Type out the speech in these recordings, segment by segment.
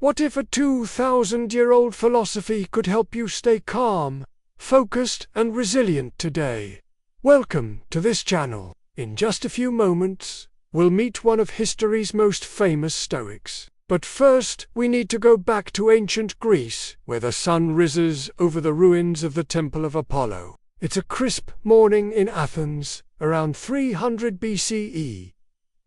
What if a 2,000-year-old philosophy could help you stay calm, focused and resilient today? Welcome to this channel. In just a few moments, we'll meet one of history's most famous Stoics. But first, we need to go back to ancient Greece, where the sun rises over the ruins of the Temple of Apollo. It's a crisp morning in Athens, around 300 BCE.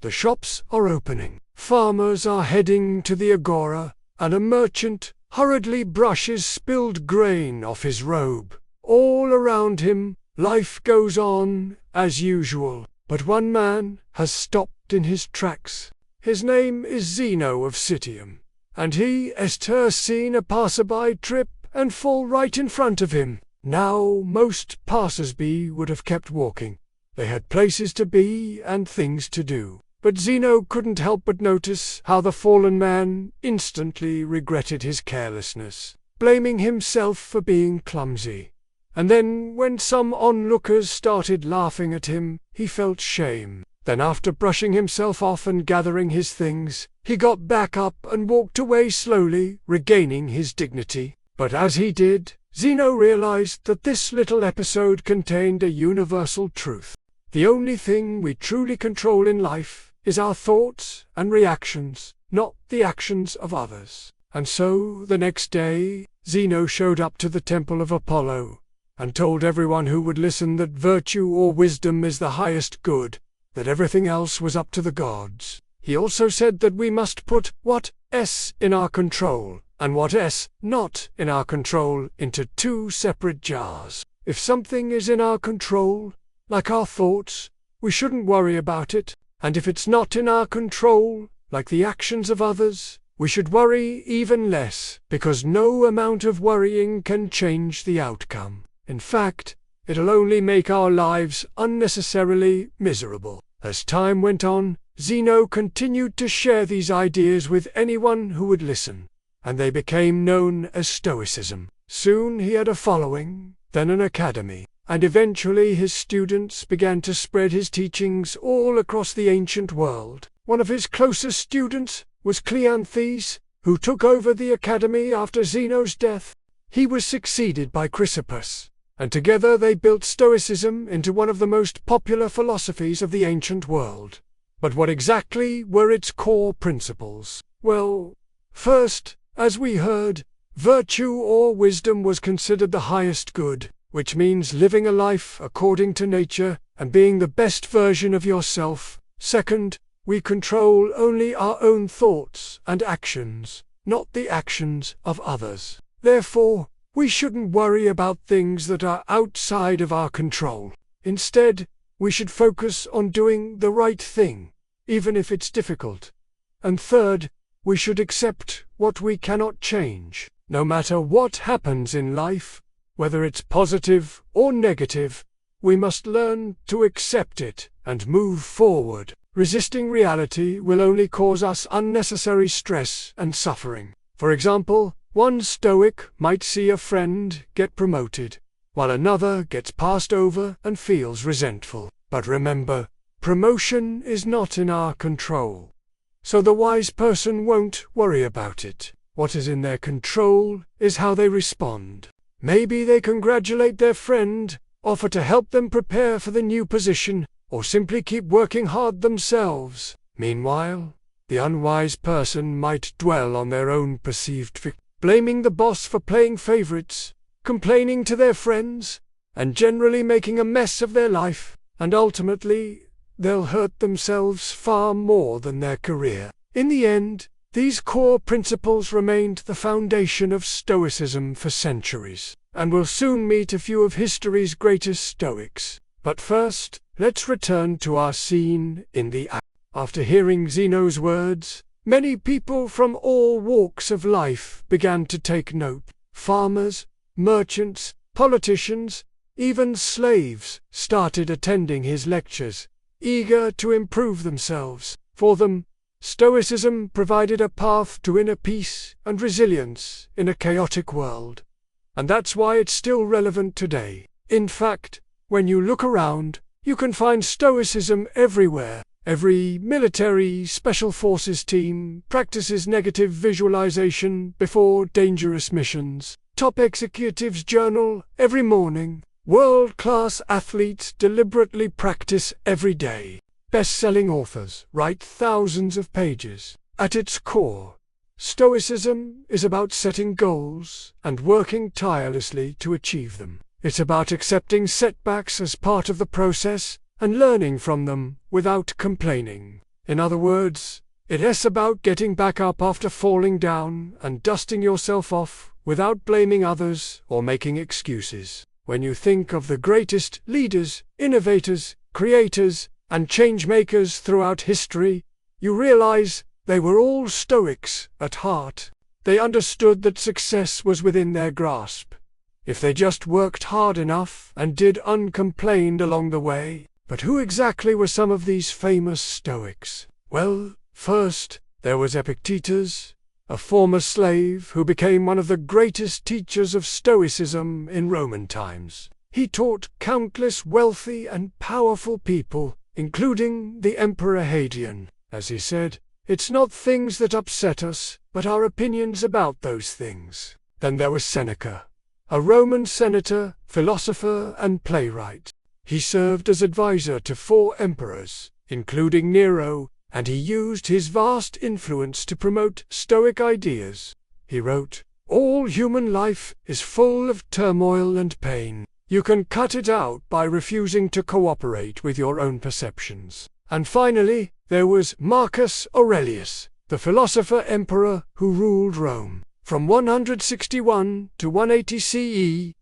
The shops are opening, farmers are heading to the agora, and a merchant hurriedly brushes spilled grain off his robe. All around him, life goes on as usual, but one man has stopped in his tracks. His name is Zeno of Citium, and he has seen a passerby trip and fall right in front of him. Now most passers-by would have kept walking. They had places to be and things to do. But Zeno couldn't help but notice how the fallen man instantly regretted his carelessness, blaming himself for being clumsy. And then when some onlookers started laughing at him, he felt shame. Then after brushing himself off and gathering his things, he got back up and walked away slowly, regaining his dignity. But as he did, Zeno realized that this little episode contained a universal truth. The only thing we truly control in life is our thoughts and reactions, not the actions of others. And so, the next day, Zeno showed up to the Temple of Apollo, and told everyone who would listen that virtue or wisdom is the highest good, that everything else was up to the gods. He also said that we must put what's in our control, and what's not in our control, into two separate jars. If something is in our control, like our thoughts, we shouldn't worry about it. And if it's not in our control, like the actions of others, we should worry even less, because no amount of worrying can change the outcome. In fact, it'll only make our lives unnecessarily miserable. As time went on, Zeno continued to share these ideas with anyone who would listen, and they became known as Stoicism. Soon he had a following, then an academy, and eventually his students began to spread his teachings all across the ancient world. One of his closest students was Cleanthes, who took over the academy after Zeno's death. He was succeeded by Chrysippus, and together they built Stoicism into one of the most popular philosophies of the ancient world. But what exactly were its core principles? Well, first, as we heard, virtue or wisdom was considered the highest good, which means living a life according to nature and being the best version of yourself. Second, we control only our own thoughts and actions, not the actions of others. Therefore, we shouldn't worry about things that are outside of our control. Instead, we should focus on doing the right thing, even if it's difficult. And third, we should accept what we cannot change. No matter what happens in life, whether it's positive or negative, we must learn to accept it and move forward. Resisting reality will only cause us unnecessary stress and suffering. For example, one Stoic might see a friend get promoted, while another gets passed over and feels resentful. But remember, promotion is not in our control, so the wise person won't worry about it. What is in their control is how they respond. Maybe they congratulate their friend, offer to help them prepare for the new position, or simply keep working hard themselves. Meanwhile, the unwise person might dwell on their own perceived victory, blaming the boss for playing favorites, complaining to their friends, and generally making a mess of their life, and ultimately, they'll hurt themselves far more than their career. In the end, these core principles remained the foundation of Stoicism for centuries, and we'll soon meet a few of history's greatest Stoics. But first, let's return to our scene in the act. After hearing Zeno's words, many people from all walks of life began to take note. Farmers, merchants, politicians, even slaves started attending his lectures, eager to improve themselves. For them, Stoicism provided a path to inner peace and resilience in a chaotic world. And that's why it's still relevant today. In fact, when you look around, you can find Stoicism everywhere. Every military special forces team practices negative visualization before dangerous missions. Top executives journal every morning. World-class athletes deliberately practice every day. Best-selling authors write thousands of pages. At its core, Stoicism is about setting goals and working tirelessly to achieve them. It's about accepting setbacks as part of the process and learning from them without complaining. In other words, it's about getting back up after falling down and dusting yourself off without blaming others or making excuses. When you think of the greatest leaders, innovators, creators, and change-makers throughout history, you realize they were all Stoics at heart. They understood that success was within their grasp, if they just worked hard enough and did uncomplained along the way. But who exactly were some of these famous Stoics? Well, first, there was Epictetus, a former slave who became one of the greatest teachers of Stoicism in Roman times. He taught countless wealthy and powerful people, including the Emperor Hadrian. As he said, "It's not things that upset us, but our opinions about those things." Then there was Seneca, a Roman senator, philosopher, and playwright. He served as advisor to 4 emperors, including Nero, and he used his vast influence to promote Stoic ideas. He wrote, "All human life is full of turmoil and pain. You can cut it out by refusing to cooperate with your own perceptions." And finally, there was Marcus Aurelius, the philosopher-emperor who ruled Rome. From 161 to 180 CE,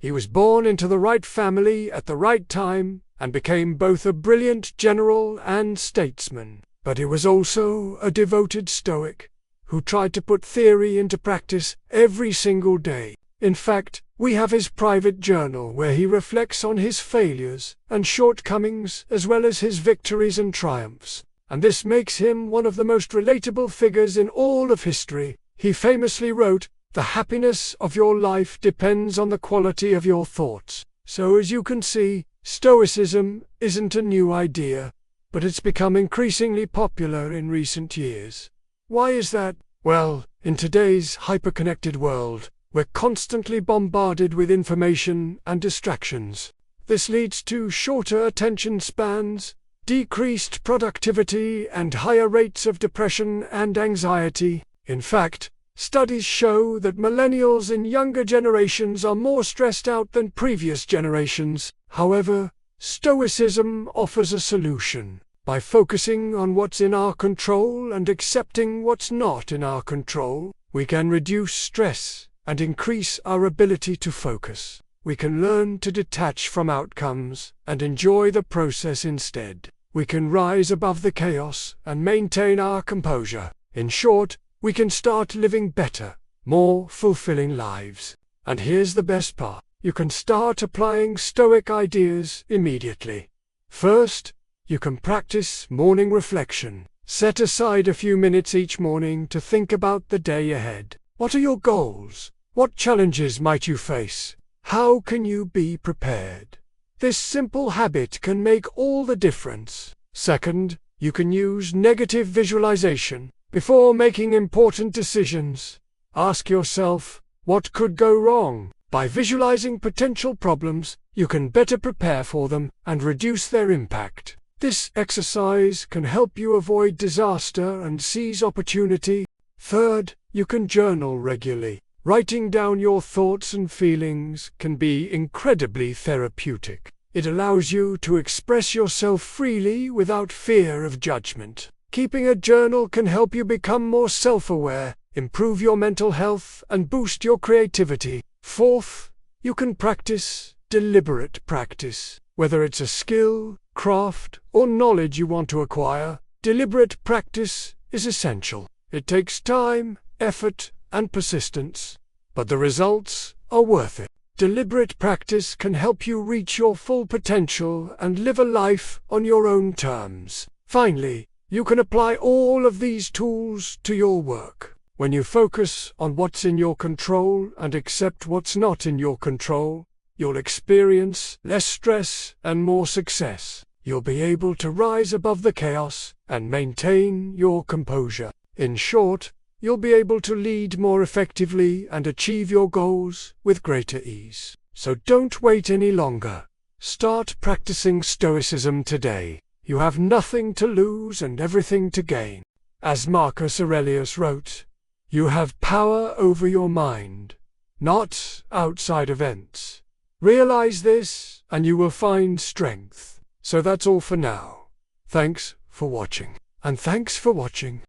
he was born into the right family at the right time and became both a brilliant general and statesman. But he was also a devoted Stoic who tried to put theory into practice every single day. In fact, we have his private journal where he reflects on his failures and shortcomings as well as his victories and triumphs. And this makes him one of the most relatable figures in all of history. He famously wrote, "The happiness of your life depends on the quality of your thoughts." So as you can see, Stoicism isn't a new idea, but it's become increasingly popular in recent years. Why is that? Well, in today's hyper-connected world, we're constantly bombarded with information and distractions. This leads to shorter attention spans, decreased productivity, and higher rates of depression and anxiety. In fact, studies show that millennials in younger generations are more stressed out than previous generations. However, Stoicism offers a solution. By focusing on what's in our control and accepting what's not in our control, we can reduce stress and increase our ability to focus. We can learn to detach from outcomes and enjoy the process instead. We can rise above the chaos and maintain our composure. In short, we can start living better, more fulfilling lives. And here's the best part. You can start applying Stoic ideas immediately. First, you can practice morning reflection. Set aside a few minutes each morning to think about the day ahead. What are your goals? What challenges might you face? How can you be prepared? This simple habit can make all the difference. Second, you can use negative visualization. Before making important decisions, ask yourself, what could go wrong? By visualizing potential problems, you can better prepare for them and reduce their impact. This exercise can help you avoid disaster and seize opportunity. Third, you can journal regularly. Writing down your thoughts and feelings can be incredibly therapeutic. It allows you to express yourself freely without fear of judgment. Keeping a journal can help you become more self-aware, improve your mental health, and boost your creativity. Fourth, you can practice deliberate practice. Whether it's a skill, craft, or knowledge you want to acquire, deliberate practice is essential. It takes time, effort, and persistence, but the results are worth it. Deliberate practice can help you reach your full potential and live a life on your own terms. Finally, you can apply all of these tools to your work. When you focus on what's in your control and accept what's not in your control, you'll experience less stress and more success. you'll be able to rise above the chaos and maintain your composure. In short, you'll be able to lead more effectively and achieve your goals with greater ease. So don't wait any longer. Start practicing Stoicism today. You have nothing to lose and everything to gain. As Marcus Aurelius wrote, you have power over your mind, not outside events. Realize this, and you will find strength. So that's all for now. Thanks for watching. And thanks for watching.